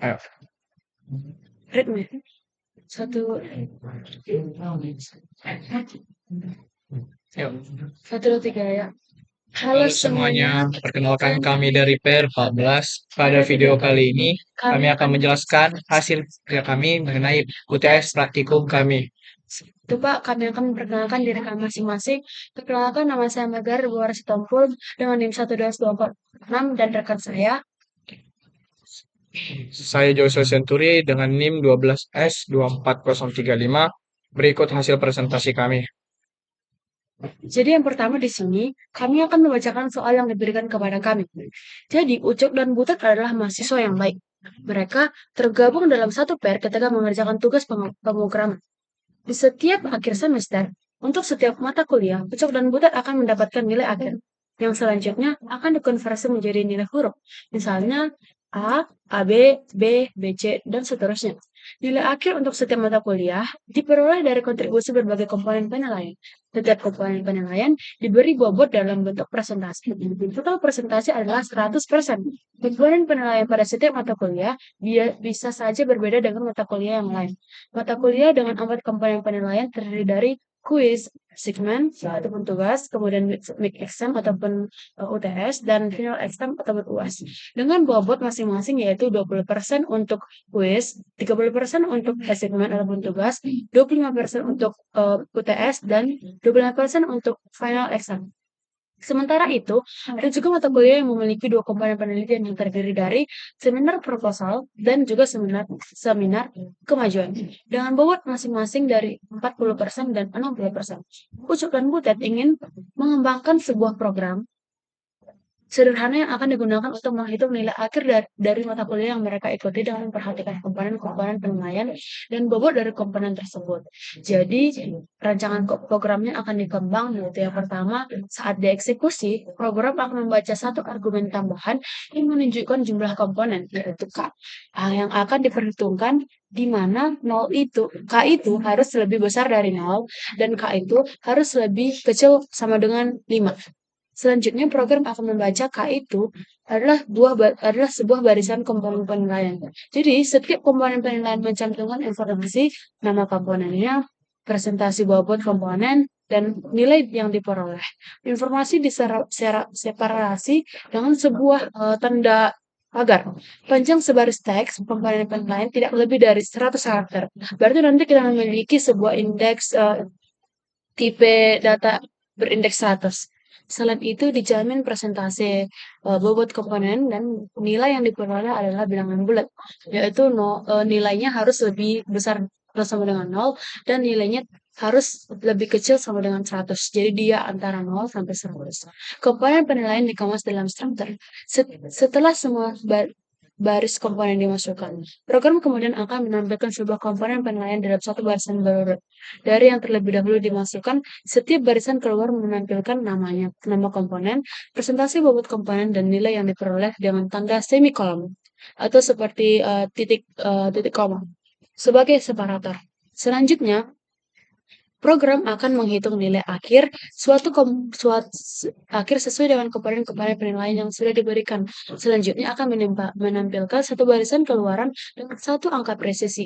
Ayo. Ritme. Satu, Yuk. satu, dua, tiga ya. Halo Halo semuanya, perkenalkan kami dari PR14. Pada video kali ini, kami akan menjelaskan hasil kerja kami mengenai UTS praktikum kami. Itu Pak, kami akan memperkenalkan diri kami masing-masing. Perkenalkan nama saya Megar Buar Sitompul dengan NIM 12246 dan rekan saya. Saya Joshua Senturi dengan NIM 12S24035. Berikut hasil presentasi kami. Jadi yang pertama di sini, kami akan membacakan soal yang diberikan kepada kami. Jadi, Ucok dan Butet adalah mahasiswa yang baik. Mereka tergabung dalam satu pair ketika mengerjakan tugas pemrograman. Di setiap akhir semester, untuk setiap mata kuliah, Ucok dan Butet akan mendapatkan nilai akhir, yang selanjutnya akan dikonversi menjadi nilai huruf. Misalnya, A, AB, BC, dan seterusnya. Nilai akhir untuk setiap mata kuliah diperoleh dari kontribusi berbagai komponen penilaian. Setiap komponen penilaian diberi bobot dalam bentuk presentasi. Total presentasi adalah 100%. Komponen penilaian pada setiap mata kuliah bisa saja berbeda dengan mata kuliah yang lain. Mata kuliah dengan 4 komponen penilaian terdiri dari kuis, segmen, ataupun tugas, kemudian mid exam ataupun UTS, dan final exam ataupun UAS. Dengan bobot masing-masing yaitu 20% untuk kuis, 30% untuk segmen ataupun tugas, 25% untuk UTS, dan 25% untuk final exam. Sementara itu, ada juga mata kuliah yang memiliki 2 komponen penelitian yang terdiri dari seminar proposal dan juga seminar kemajuan. Dengan bobot masing-masing dari 40% dan 60%. Ucok dan Butet ingin mengembangkan sebuah program sederhana yang akan digunakan untuk menghitung nilai akhir dari mata kuliah yang mereka ikuti dengan memperhatikan komponen-komponen penilaian dan bobot dari komponen tersebut. Jadi, rancangan programnya akan dikembang, yaitu yang pertama, saat dieksekusi, program akan membaca satu argumen tambahan yang menunjukkan jumlah komponen, yaitu K, yang akan diperhitungkan di mana K itu harus lebih besar dari 0, dan K itu harus lebih kecil sama dengan 5. Selanjutnya, program akan membaca K itu adalah sebuah barisan komponen penilaian. Jadi, setiap komponen penilaian mencantumkan informasi, nama komponennya, presentasi bobot komponen, dan nilai yang diperoleh. Informasi diseparasi dengan sebuah tanda pagar. Panjang sebaris teks komponen penilaian tidak lebih dari 100 karakter. Berarti nanti kita memiliki sebuah indeks tipe data berindeks 100. Selain itu, dijamin presentasi bobot komponen dan nilai yang diperoleh adalah bilangan bulat, yaitu nilainya harus lebih besar atau sama dengan 0 dan nilainya harus lebih kecil sama dengan 100. Jadi dia antara 0 sampai 100. Komponen penilaian dikemas dalam struktur. Setelah semua baris komponen dimasukkan, program kemudian akan menampilkan sebuah komponen penilaian dalam satu barisan berurut. Dari yang terlebih dahulu dimasukkan, setiap barisan keluar menampilkan namanya, nama komponen, presentasi bobot komponen, dan nilai yang diperoleh dengan tanda semikolon atau seperti titik koma sebagai separator. Selanjutnya, program akan menghitung nilai akhir akhir sesuai dengan komponen-komponen penilaian yang sudah diberikan. Selanjutnya akan menampilkan satu barisan keluaran dengan satu angka presisi,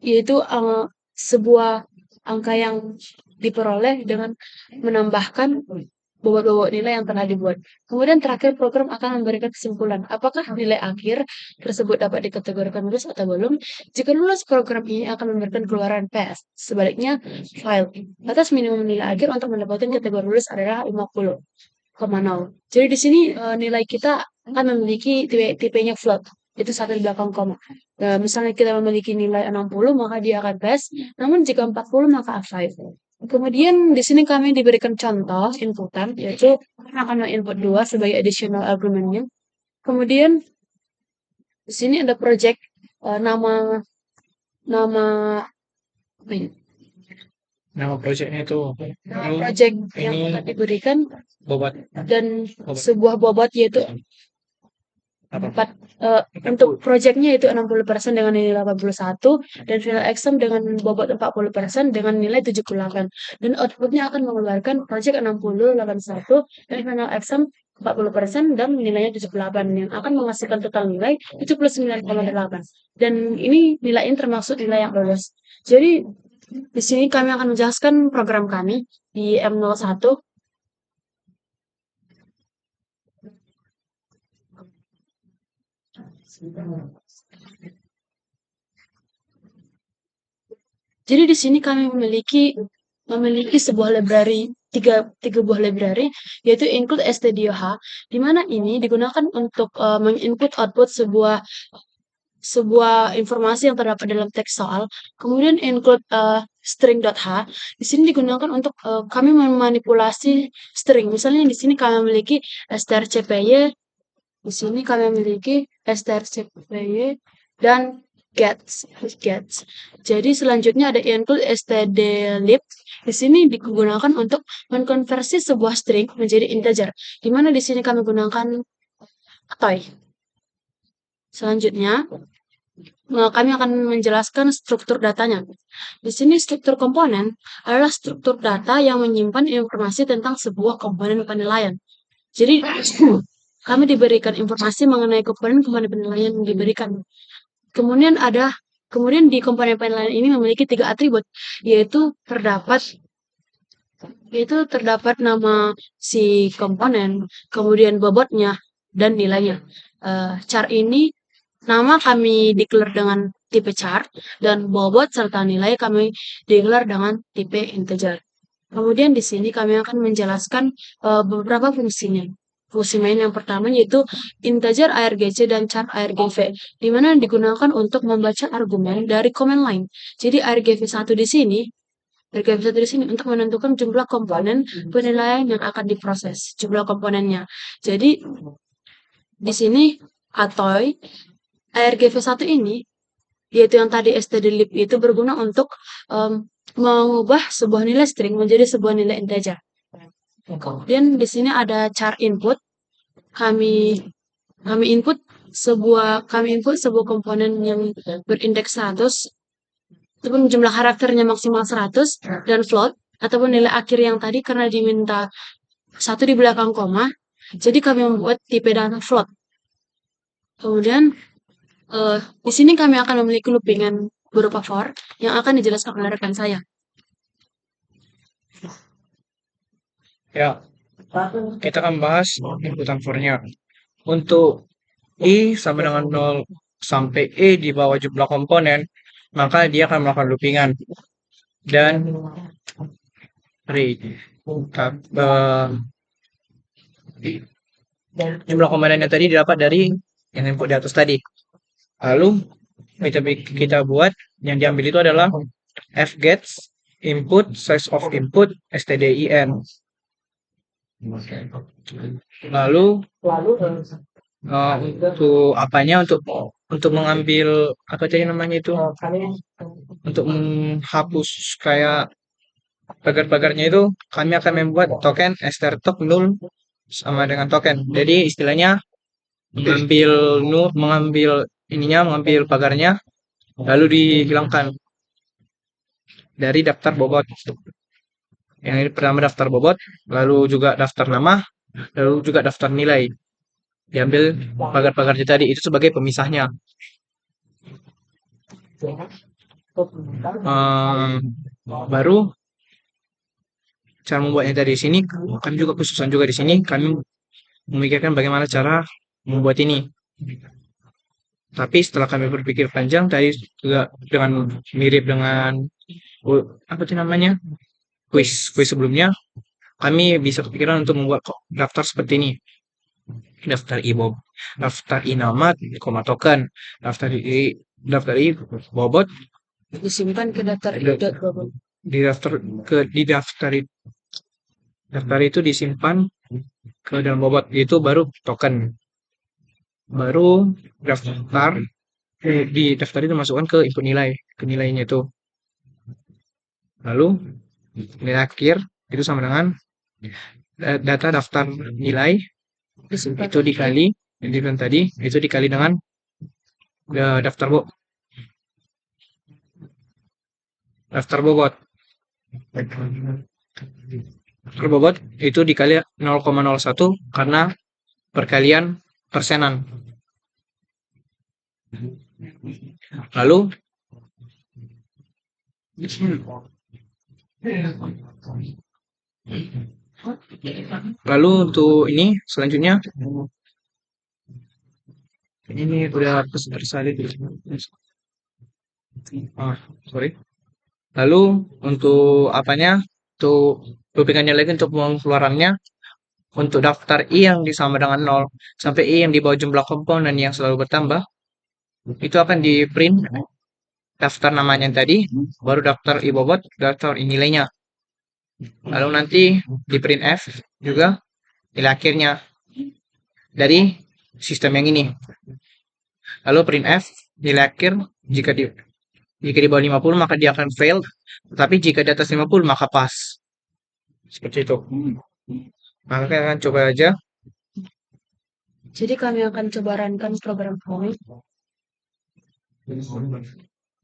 yaitu sebuah angka yang diperoleh dengan menambahkan bobot-bobot nilai yang telah dibuat. Kemudian terakhir program akan memberikan kesimpulan apakah nilai akhir tersebut dapat dikategorikan lulus atau belum. Jika lulus, program ini akan memberikan keluaran PS. Sebaliknya, file batas minimum nilai akhir untuk mendapatkan kategori lulus adalah 50,0. Jadi di sini nilai kita akan memiliki tipenya float. Itu satu di belakang koma. Nah, misalnya kita memiliki nilai 60, maka dia akan pass. Namun jika 40, maka A5. Kemudian di sini kami diberikan contoh inputan, yaitu kita akan input 2 sebagai additional argumentnya. Kemudian di sini ada project nama projectnya itu project yang akan diberikan bobot dan sebuah bobot yaitu untuk proyeknya itu 60% dengan nilai 81 dan final exam dengan bobot 40% dengan nilai 78 dan outputnya akan mengeluarkan proyek 60, 81 dan final exam 40% dan nilainya 78 yang akan menghasilkan total nilai 79,8. Dan ini nilai ini termasuk nilai yang lulus. Jadi di sini kami akan menjelaskan program kami di M01. Jadi di sini kami memiliki sebuah library, tiga buah library, yaitu include stdio_h, di mana ini digunakan untuk menginput output sebuah informasi yang terdapat dalam teks soal. Kemudian include string.h, di sini digunakan untuk kami memanipulasi string. Misalnya di sini kami memiliki strcpy, di sini kami memiliki strcpy dan gets. Jadi selanjutnya ada include stdlib. Di sini digunakan untuk mengkonversi sebuah string menjadi integer. Di mana di sini kami gunakan toy. Selanjutnya kami akan menjelaskan struktur datanya. Di sini struktur komponen adalah struktur data yang menyimpan informasi tentang sebuah komponen penilaian. Jadi kami diberikan informasi mengenai komponen penilaian yang diberikan. Kemudian di komponen penilaian ini memiliki 3 atribut, yaitu terdapat nama si komponen, kemudian bobotnya, dan nilainya. Char ini nama kami declare dengan tipe char, dan bobot serta nilai kami declare dengan tipe integer. Kemudian di sini kami akan menjelaskan beberapa fungsinya. Fungsi main yang pertama yaitu integer argc dan char argv, di mana digunakan untuk membaca argumen dari command line. Jadi argv1 di sini untuk menentukan jumlah komponen penilaian yang akan diproses, jumlah komponennya. Jadi di sini atoy argv1 ini, yaitu yang tadi stdlib, itu berguna untuk mengubah sebuah nilai string menjadi sebuah nilai integer. Kemudian di sini ada char input. Kami input sebuah komponen yang berindeks 100 ataupun jumlah karakternya maksimal 100 dan float ataupun nilai akhir yang tadi karena diminta 1 di belakang koma, jadi kami membuat tipe data float. Kemudian di sini kami akan memiliki loopingan berupa for yang akan dijelaskan oleh rekan saya. Ya, kita akan bahas inputan for-nya. Untuk I sama dengan 0 sampai E di bawah jumlah komponen, maka dia akan melakukan loopingan. Dan jumlah komponennya tadi didapat dari yang input di atas tadi. Lalu kita buat yang diambil itu adalah fgets input size of input stdin. Lalu untuk apanya, untuk mengambil apa tadi namanya itu, untuk menghapus kayak pagar-pagarnya itu, kami akan membuat token strtok null sama dengan token. Jadi istilahnya mengambil pagarnya lalu dihilangkan dari daftar bobot. Yang ini pertama daftar bobot, lalu juga daftar nama, lalu juga daftar nilai. Diambil pagar-pagarnya tadi, itu sebagai pemisahnya. Baru cara membuatnya dari sini, kami juga kesusahan juga di sini. Kami memikirkan bagaimana cara membuat ini. Tapi setelah kami berpikir panjang tadi juga dengan mirip dengan apa sih namanya, kuis sebelumnya, kami bisa kepikiran untuk membuat daftar seperti ini. Daftar IBOB, daftar I nama, koma token, daftar I bobot Disimpan ke daftar bobot. Daftar itu disimpan ke dalam bobot, itu baru token. Baru di daftar itu masukkan ke input nilai, ke nilainya itu. Lalu nilai akhir itu sama dengan data daftar nilai itu dikali yang dibilang tadi, itu dikali dengan daftar bobot daftar bobot itu dikali 0,01 karena perkalian persenan. Lalu untuk ini selanjutnya ini udah tersalin. Sorry. Lalu untuk apanya? Untuk duplikannya lagi untuk pengeluarannya untuk daftar I yang disama dengan 0 sampai I yang di bawah jumlah komponen yang selalu bertambah itu akan di print daftar namanya tadi, baru daftar I bobot, daftar I nilainya. Lalu nanti di print F juga nilai akhirnya dari sistem yang ini. Lalu print F nilai akhir jika di bawah 50 maka dia akan fail, tapi jika di atas 50 maka pas. Seperti itu. Maka kita akan coba aja. Jadi kami akan coba runkan program kami.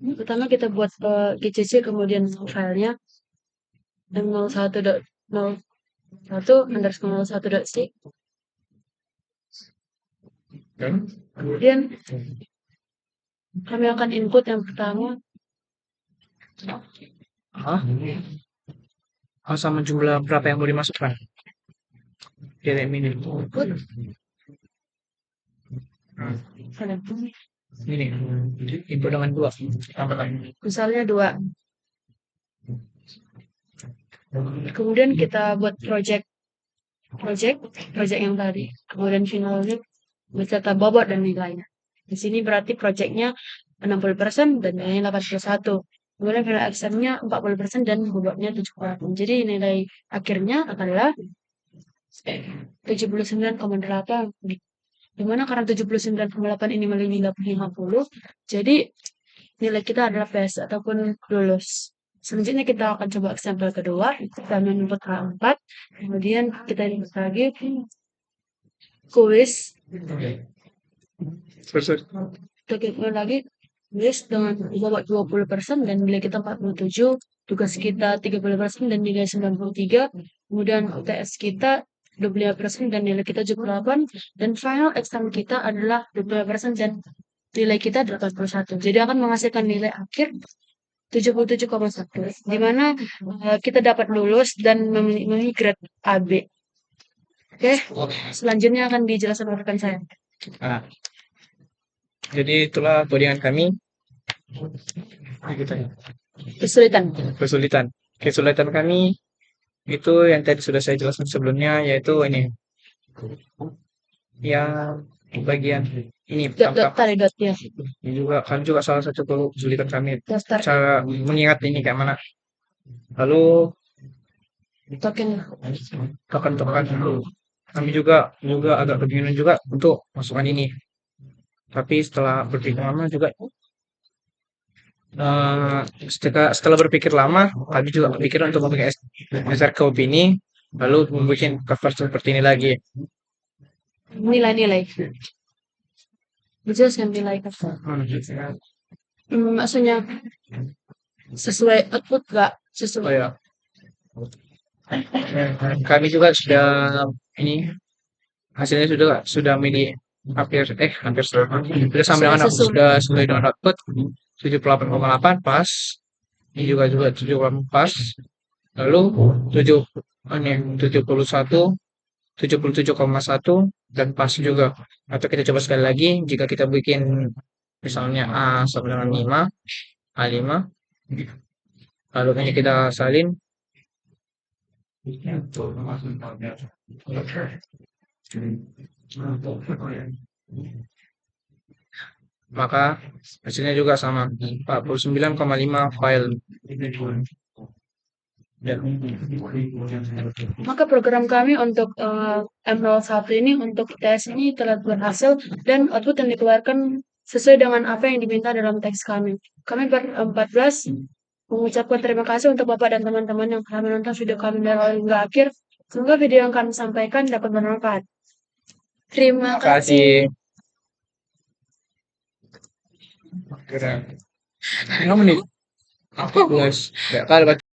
Pertama kita buat GCC, kemudian filenya m01.01_01.c. Kemudian kami akan input yang pertama. Sama jumlah berapa yang mau dimasukkan? Input. Ini input dengan 2. Misalnya 2. Kemudian kita buat project yang tadi. Kemudian finalnya beserta bobot dan nilainya. Di sini berarti projectnya 60% dan nilainya 81. Kemudian final exam-nya 40% dan bobotnya 78. Jadi nilai akhirnya adalah 79,8. Dimana karena 79,8 ini melebihi 50, jadi nilai kita adalah pass ataupun lulus. Selanjutnya kita akan coba sampel kedua, kita input K4, kemudian kita input lagi kuis. Kita input lagi kuis dengan bobot 20% dan nilai kita 47, tugas kita 30% dan nilai 93, kemudian UTS kita 25% dan nilai kita 78, dan final exam kita adalah 25% dan nilai kita 81. Jadi akan menghasilkan nilai akhir 77,1, di mana kita dapat lulus dan memenuhi grade AB. Oke, selanjutnya akan dijelaskan oleh rekan saya. Jadi itulah codingan kami. Kesulitan kami itu yang tadi sudah saya jelaskan sebelumnya, yaitu ini yang bagian ini tadi ya. Ini juga salah satu kesulitan kami cara mengingat ini kayak mana. Lalu token kami juga agak kebingungan juga untuk masukkan ini, tapi setelah berpikir lama juga setelah berpikir lama kami juga kepikiran untuk membuat SRK opini, lalu membuat cover seperti ini lagi. Nilai-nilai bisa nilai cover. Maksudnya sesuai output gak sesuai. Ya. Kami juga sudah ini hasilnya sudah hampir sudah sama dengan sudah sesuai dengan output 78,8 pas. Ini juga 78 pas. Lalu 77,1 dan pas juga. Atau kita coba sekali lagi, jika kita bikin misalnya A sama dengan 5, A5, lalu ini kita salin, maka hasilnya juga sama 49,5 file. Maka program kami untuk M01 ini untuk tes ini telah berhasil dan output yang dikeluarkan sesuai dengan apa yang diminta dalam teks kami. Kami ber-14 mengucapkan terima kasih untuk Bapak dan teman-teman yang telah menonton video kami dari awal hingga akhir. Semoga video yang kami sampaikan dapat bermanfaat. Terima kasih. Berapa menit? 14.